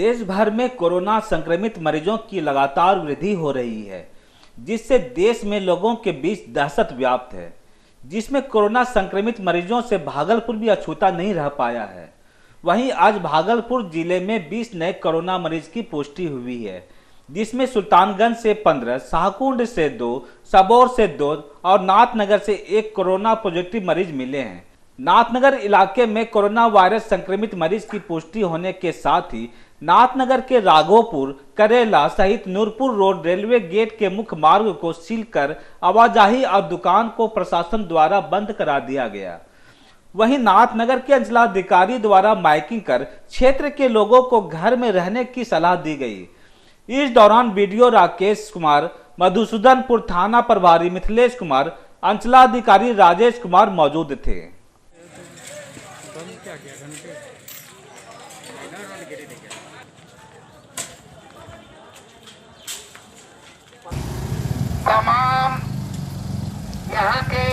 देश भर में कोरोना संक्रमित मरीजों की लगातार वृद्धि हो रही है, जिससे देश में लोगों के बीच दहशत व्याप्त है। जिसमें कोरोना संक्रमित मरीजों से भागलपुर भी अछूता नहीं रह पाया है। वहीं आज भागलपुर जिले में 20 नए कोरोना मरीज की पुष्टि हुई है, जिसमें सुल्तानगंज से 15, शाहकुंड से 2, सबौर से 2 और नाथनगर से 1 कोरोना पॉजिटिव मरीज मिले हैं। नाथनगर इलाके में कोरोना वायरस संक्रमित मरीज की पुष्टि होने के साथ ही नाथनगर के राघोपुर, करेला सहित नूरपुर रोड रेलवे गेट के मुख्य मार्ग को सील कर आवाजाही और दुकान को प्रशासन द्वारा बंद करा दिया गया। वहीं नाथनगर के अंचलाधिकारी द्वारा माइकिंग कर क्षेत्र के लोगों को घर में रहने की सलाह दी गई। इस दौरान बीडीओ राकेश कुमार, मधुसूदनपुर थाना प्रभारी मिथिलेश कुमार, अंचलाधिकारी राजेश कुमार मौजूद थे। तमाम यहाँ के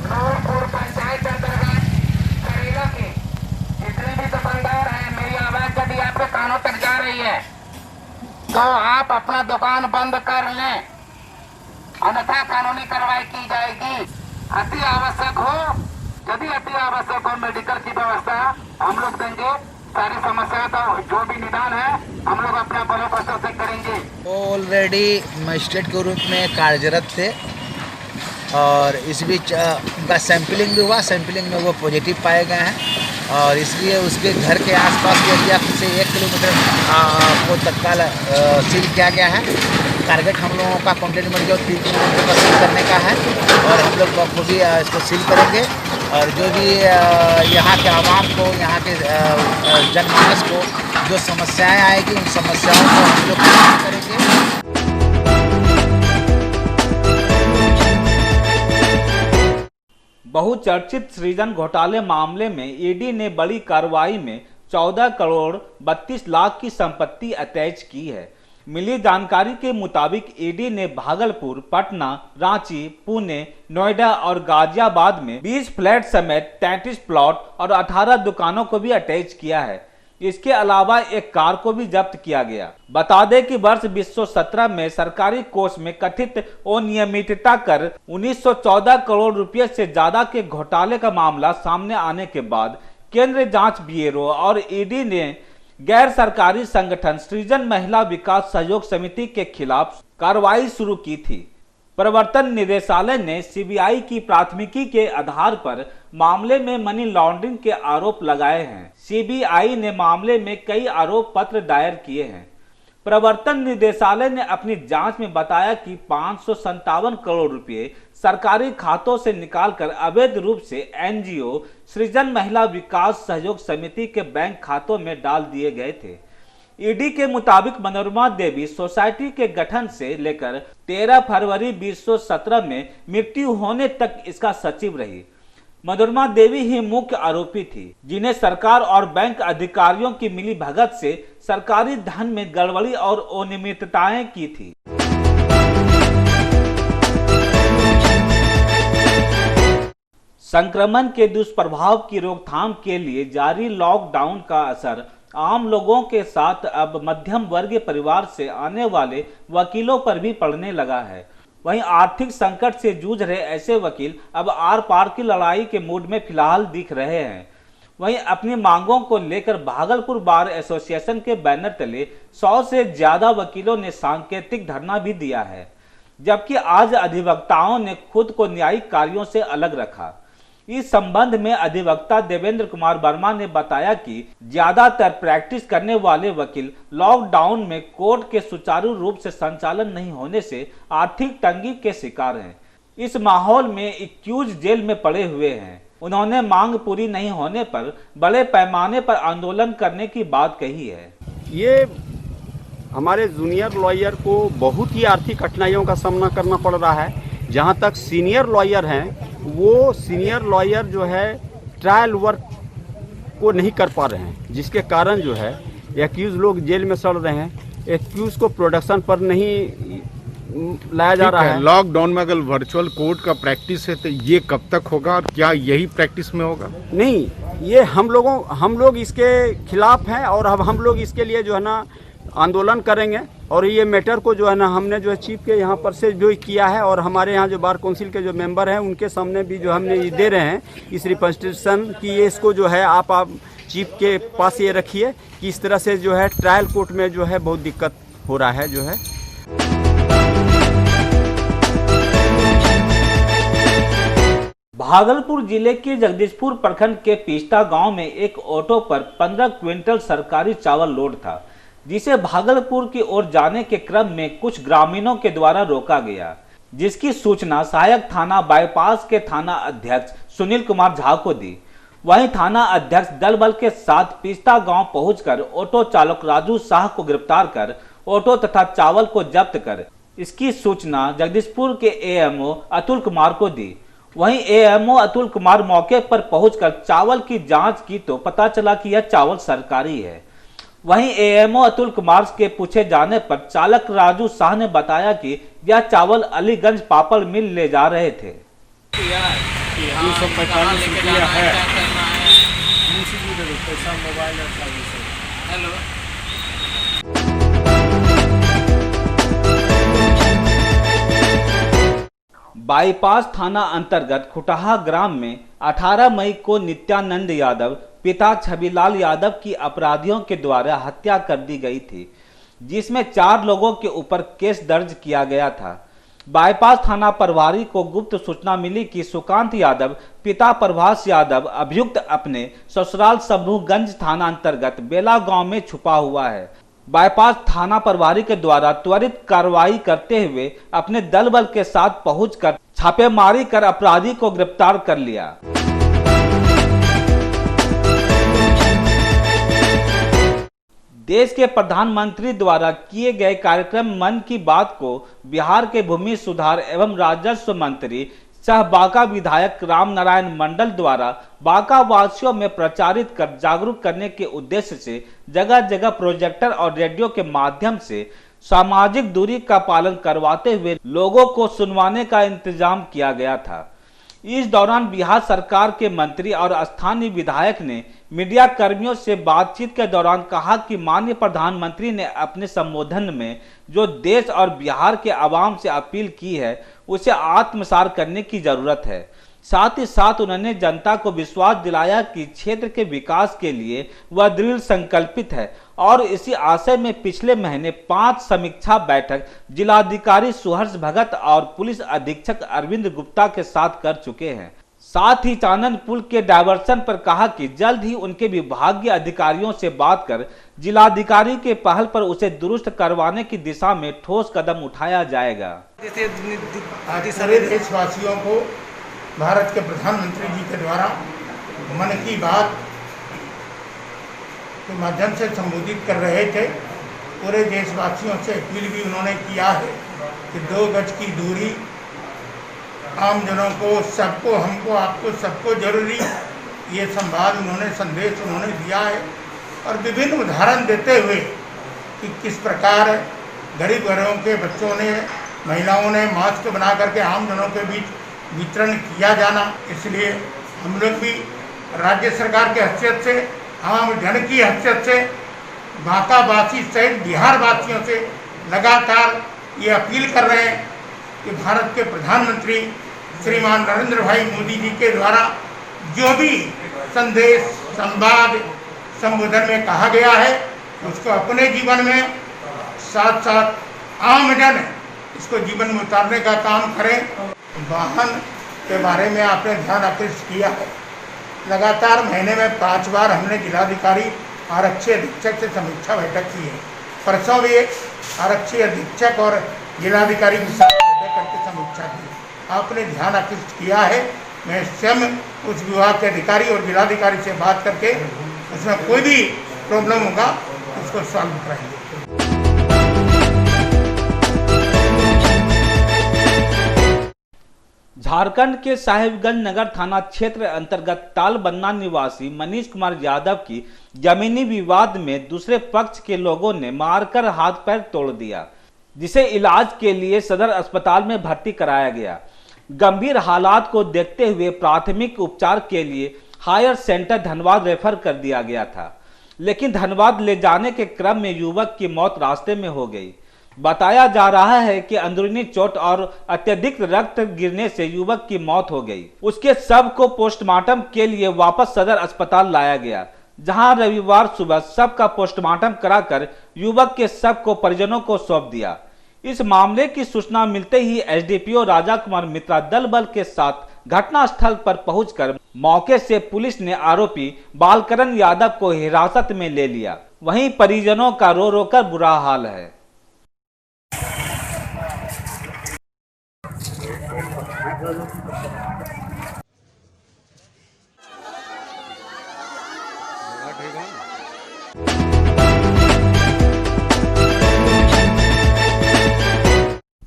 नूरपुर पंचायत अंतर्गत करेला के जितने भी दुकानदार हैं, मेरी आवाज यदि आपके कानों तक जा रही है तो आप अपना दुकान बंद कर लें, अन्यथा कानूनी कार्रवाई की जाएगी। अति आवश्यक हो, यदि अति आवश्यक हो, मेडिकल की व्यवस्था हम लोग देंगे। सारी समस्या का जो भी निदान है हम लोग अपने बलों का से करेंगे। वो ऑलरेडी मजिस्ट्रेट के रूप में कार्यरत थे और इस बीच उनका सैंपलिंग भी हुआ। सैंपलिंग में वो पॉजिटिव पाए गए हैं और इसलिए उसके घर के आसपास के एरिया से 1 किलोमीटर को तत्काल सील किया गया है। टारगेट हम लोगों का कंटेनमेंट जो 3 किलोमीटर पर सील करने का है और हम लोग बखूबी इसको सील करेंगे और जो भी यहाँ के आवाम को, यहाँ के जनमानस को जो समस्याएं आएगी उन समस्याओं को हम लोग करेंगे। बहुचर्चित सृजन घोटाले मामले में ईडी ने बड़ी कार्रवाई में 14 करोड़ 32 लाख की संपत्ति अटैच की है। मिली जानकारी के मुताबिक ईडी ने भागलपुर, पटना, रांची, पुणे, नोएडा और गाजियाबाद में 20 फ्लैट समेत 33 प्लॉट और 18 दुकानों को भी अटैच किया है। इसके अलावा एक कार को भी जब्त किया गया। बता दें कि वर्ष 2017 में सरकारी कोष में कथित अनियमितता कर 1914 करोड़ रुपए से ज्यादा के घोटाले का मामला सामने आने के बाद केंद्रीय जांच ब्यूरो और ईडी ने गैर सरकारी संगठन सृजन महिला विकास सहयोग समिति के खिलाफ कार्रवाई शुरू की थी। प्रवर्तन निदेशालय ने सीबीआई की प्राथमिकी के आधार पर मामले में मनी लॉन्ड्रिंग के आरोप लगाए हैं। सीबीआई ने मामले में कई आरोप पत्र दायर किए हैं। प्रवर्तन निदेशालय ने अपनी जांच में बताया कि 557 करोड़ रुपए सरकारी खातों से निकालकर अवैध रूप से एनजीओ सृजन महिला विकास सहयोग समिति के बैंक खातों में डाल दिए गए थे। ईडी के मुताबिक मनोरमा देवी सोसाइटी के गठन से लेकर 13 फरवरी 2017 में मृत्यु होने तक इसका सचिव रही। मनोरमा देवी ही मुख्य आरोपी थी, जिन्हें सरकार और बैंक अधिकारियों की मिली भगत से सरकारी धन में गड़बड़ी और अनियमितताएं की थी। संक्रमण के दुष्प्रभाव की रोकथाम के लिए जारी लॉकडाउन का असर आम लोगों के साथ अब मध्यम वर्गीय परिवार से आने वाले वकीलों पर भी पड़ने लगा है। वहीं आर्थिक संकट से जूझ रहे ऐसे वकील अब आर पार की लड़ाई के मूड में फिलहाल दिख रहे हैं। वहीं अपनी मांगों को लेकर भागलपुर बार एसोसिएशन के बैनर तले 100 से ज्यादा वकीलों ने सांकेतिक धरना भी दिया है, जबकि आज अधिवक्ताओं ने खुद को न्यायिक कार्यों से अलग रखा। इस संबंध में अधिवक्ता देवेंद्र कुमार वर्मा ने बताया कि ज्यादातर प्रैक्टिस करने वाले वकील लॉकडाउन में कोर्ट के सुचारू रूप से संचालन नहीं होने से आर्थिक तंगी के शिकार हैं। इस माहौल में एक्यूज जेल में पड़े हुए हैं। उन्होंने मांग पूरी नहीं होने पर बड़े पैमाने पर आंदोलन करने की बात कही है। ये हमारे जूनियर लॉयर को बहुत ही आर्थिक कठिनाइयों का सामना करना पड़ रहा है। जहाँ तक सीनियर लॉयर हैं, वो सीनियर लॉयर जो है ट्रायल वर्क को नहीं कर पा रहे हैं, जिसके कारण जो है एक्यूज लोग जेल में सड़ रहे हैं। एक्यूज को प्रोडक्शन पर नहीं लाया जा रहा है। लॉकडाउन में अगर वर्चुअल कोर्ट का प्रैक्टिस है तो ये कब तक होगा और क्या यही प्रैक्टिस में होगा? नहीं, ये हम लोग इसके खिलाफ हैं और अब हम लोग इसके लिए जो है ना आंदोलन करेंगे। और ये मैटर को जो है ना हमने जो है चीफ के यहाँ पर से जो किया है और हमारे यहाँ जो बार काउंसिल के जो मेंबर हैं उनके सामने भी जो हमने ये दे रहे हैं इस रिप्रेजेंटेशन कि ये इसको जो है आप चीफ के पास ये रखिए कि इस तरह से जो है ट्रायल कोर्ट में जो है बहुत दिक्कत हो रहा है जो है। भागलपुर जिले के जगदीशपुर प्रखंड के पिस्टा गांव में एक ऑटो पर 15 क्विंटल सरकारी चावल लोड था, जिसे भागलपुर की ओर जाने के क्रम में कुछ ग्रामीणों के द्वारा रोका गया, जिसकी सूचना सहायक थाना बाईपास के थाना अध्यक्ष सुनील कुमार झा को दी। वहीं थाना अध्यक्ष दल बल के साथ पिस्टा गांव पहुंचकर ऑटो चालक राजू शाह को गिरफ्तार कर ऑटो तथा चावल को जब्त कर इसकी सूचना जगदीशपुर के एएमओ अतुल कुमार को दी। वहीं एएमओ अतुल कुमार मौके पर पहुंचकर चावल की जांच की तो पता चला कि यह चावल सरकारी है। वहीं एएमओ अतुल कुमार के पूछे जाने पर चालक राजू शाह ने बताया कि यह चावल अलीगंज पापड़ मिल ले जा रहे थे। 245 रुपया है। पैसा मोबाइल हेलो बाईपास थाना अंतर्गत खुटहा ग्राम में 18 मई को नित्यानंद यादव पिता छबीलाल यादव की अपराधियों के द्वारा हत्या कर दी गई थी, जिसमें 4 लोगों के ऊपर केस दर्ज किया गया था। बाईपास थाना प्रभारी को गुप्त सूचना मिली कि सुकांत यादव पिता प्रभास यादव अभियुक्त अपने ससुराल समूहगंज थाना अंतर्गत बेला गांव में छुपा हुआ है। बाईपास थाना प्रभारी के द्वारा त्वरित कार्रवाई करते हुए अपने दल बल के साथ पहुंचकर छापेमारी कर अपराधी को गिरफ्तार कर लिया। देश के प्रधानमंत्री द्वारा किए गए कार्यक्रम मन की बात को बिहार के भूमि सुधार एवं राजस्व मंत्री सह बांका विधायक राम नारायण मंडल द्वारा बांका वासियों में प्रचारित कर जागरूक करने के उद्देश्य से जगह जगह प्रोजेक्टर और रेडियो के माध्यम से सामाजिक दूरी का पालन करवाते हुए लोगों को सुनवाने का इंतजाम किया गया था। इस दौरान बिहार सरकार के मंत्री और स्थानीय विधायक ने मीडिया कर्मियों से बातचीत के दौरान कहा कि माननीय प्रधानमंत्री ने अपने संबोधन में जो देश और बिहार के आवाम से अपील की है उसे आत्मसात करने की जरूरत है। साथ ही साथ उन्होंने जनता को विश्वास दिलाया कि क्षेत्र के विकास के लिए वह दृढ़ संकल्पित है और इसी आशय में पिछले महीने 5 समीक्षा बैठक जिलाधिकारी सुहर्ष भगत और पुलिस अधीक्षक अरविंद गुप्ता के साथ कर चुके हैं। साथ ही चानन पुल के डायवर्सन पर कहा कि जल्द ही उनके विभागीय अधिकारियों से बात कर जिलाधिकारी के पहल पर उसे दुरुस्त करवाने की दिशा में ठोस कदम उठाया जाएगा। सभी देशवासियों को भारत के प्रधानमंत्री जी के द्वारा मन की बात के माध्यम से संबोधित कर रहे थे। पूरे देशवासियों से अपील भी उन्होंने किया है कि 2 गज की दूरी आम जनों को, सबको, हमको, आपको, सबको जरूरी, ये संदेश उन्होंने दिया है। और विभिन्न उदाहरण देते हुए कि किस प्रकार गरीब घरों के बच्चों ने, महिलाओं ने मास्क बना करके आम जनों के बीच वितरण किया जाना। इसलिए हम लोग भी राज्य सरकार के हैसियत से, आम जन की हैसियत से, बांका वासी सहित बिहार वासियों से लगातार ये अपील कर रहे हैं कि भारत के प्रधानमंत्री श्रीमान नरेंद्र भाई मोदी जी के द्वारा जो भी संदेश, संवाद, संबोधन में कहा गया है उसको अपने जीवन में, साथ साथ आम जन इसको जीवन में उतारने का काम करें। वाहन के बारे में आपने ध्यान आकृष्ट किया है। लगातार महीने में 5 बार हमने जिलाधिकारी, आरक्षी अधीक्षक से समीक्षा बैठक की है। परसों भी आरक्षी अधीक्षक और जिलाधिकारी के साथ बैठक करके समीक्षा की। आपने ध्यान आकृष्ट किया है। मैं स्वयं उस विभाग के अधिकारी और जिलाधिकारी से बात करके उसमें कोई भी प्रॉब्लम होगा उसको सॉल्व कराएंगे। झारखंड के साहिबगंज नगर थाना क्षेत्र अंतर्गत तालबन्ना निवासी मनीष कुमार यादव की जमीनी विवाद में दूसरे पक्ष के लोगों ने मारकर हाथ पैर तोड़ दिया, जिसे इलाज के लिए सदर अस्पताल में भर्ती कराया गया। गंभीर हालात को देखते हुए प्राथमिक उपचार के लिए हायर सेंटर धनबाद रेफर कर दिया गया था, लेकिन धनबाद ले जाने के क्रम में युवक की मौत रास्ते में हो गई। बताया जा रहा है कि अंदरूनी चोट और अत्यधिक रक्त गिरने से युवक की मौत हो गई। उसके शव को पोस्टमार्टम के लिए वापस सदर अस्पताल लाया गया, जहां रविवार सुबह शव का पोस्टमार्टम कराकर युवक के शव को परिजनों को सौंप दिया। इस मामले की सूचना मिलते ही एसडीपीओ राजा कुमार मित्रा दल बल के साथ घटनास्थल पर पहुंचकर मौके से पुलिस ने आरोपी बालकरण यादव को हिरासत में ले लिया। वहीं परिजनों का रो रो कर बुरा हाल है।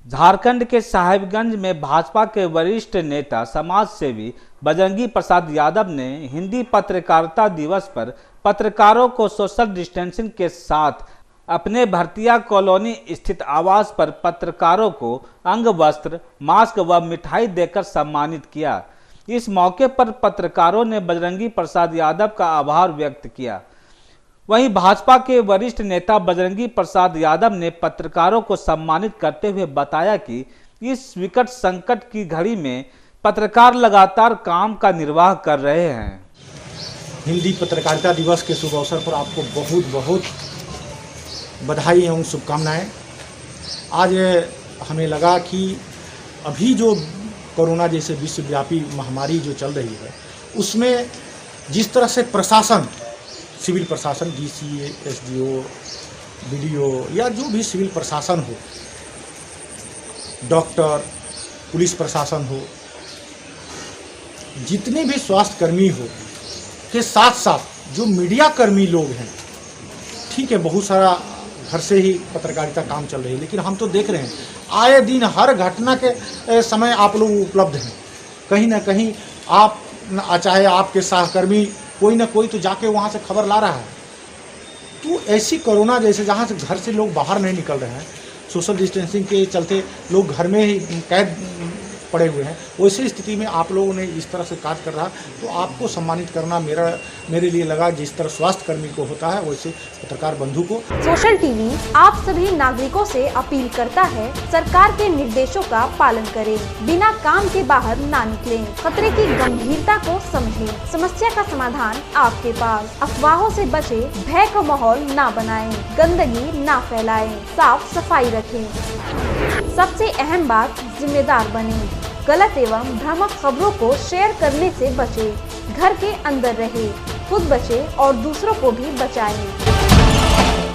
झारखंड के साहिबगंज में भाजपा के वरिष्ठ नेता समाज सेवी बजरंगी प्रसाद यादव ने हिंदी पत्रकारिता दिवस पर पत्रकारों को सोशल डिस्टेंसिंग के साथ अपने भरतिया कॉलोनी स्थित आवास पर पत्रकारों को अंग वस्त्र, मास्क व मिठाई देकर सम्मानित किया। इस मौके पर पत्रकारों ने बजरंगी प्रसाद यादव का आभार व्यक्त किया। वहीं भाजपा के वरिष्ठ नेता बजरंगी प्रसाद यादव ने पत्रकारों को सम्मानित करते हुए बताया कि इस विकट संकट की घड़ी में पत्रकार लगातार काम का निर्वाह कर रहे हैं। हिंदी पत्रकारिता दिवस के शुभ अवसर पर आपको बहुत बहुत बधाई एवं शुभकामनाएं। आज हमें लगा कि अभी जो कोरोना जैसे विश्वव्यापी महामारी जो चल रही है, उसमें जिस तरह से प्रशासन, सिविल प्रशासन, डीसी, एसडीओ, बीडीओ या जो भी सिविल प्रशासन हो, डॉक्टर, पुलिस प्रशासन हो, जितने भी स्वास्थ्य कर्मी हो के साथ साथ जो मीडिया कर्मी लोग हैं, ठीक है, बहुत सारा घर से ही पत्रकारिता काम चल रही है, लेकिन हम तो देख रहे हैं आए दिन हर घटना के समय आप लोग उपलब्ध हैं। कहीं ना कहीं आप, चाहे आपके सहकर्मी कोई ना कोई तो जाके वहाँ से खबर ला रहा है। तो ऐसी कोरोना जैसे जहाँ से घर से लोग बाहर नहीं निकल रहे हैं, सोशल डिस्टेंसिंग के चलते लोग घर में ही कैद पड़े हुए हैं, वैसी स्थिति में आप लोगों ने इस तरह से कार्य कर रहा, तो आपको सम्मानित करना मेरे लिए लगा, जिस तरह स्वास्थ्य कर्मी को होता है वैसे पत्रकार बंधु को। सोशल टीवी आप सभी नागरिकों से अपील करता है, सरकार के निर्देशों का पालन करें, बिना काम के बाहर ना निकलें, खतरे की गंभीरता को समझें, समस्या का समाधान आपके पास, अफवाहों से बचे, भय का माहौल ना बनाएं, गंदगी ना फैलाएं, साफ सफाई रखें। सबसे अहम बात, जिम्मेदार बने, गलत एवं भ्रामक खबरों को शेयर करने से बचें, घर के अंदर रहें, खुद बचें और दूसरों को भी बचाएं।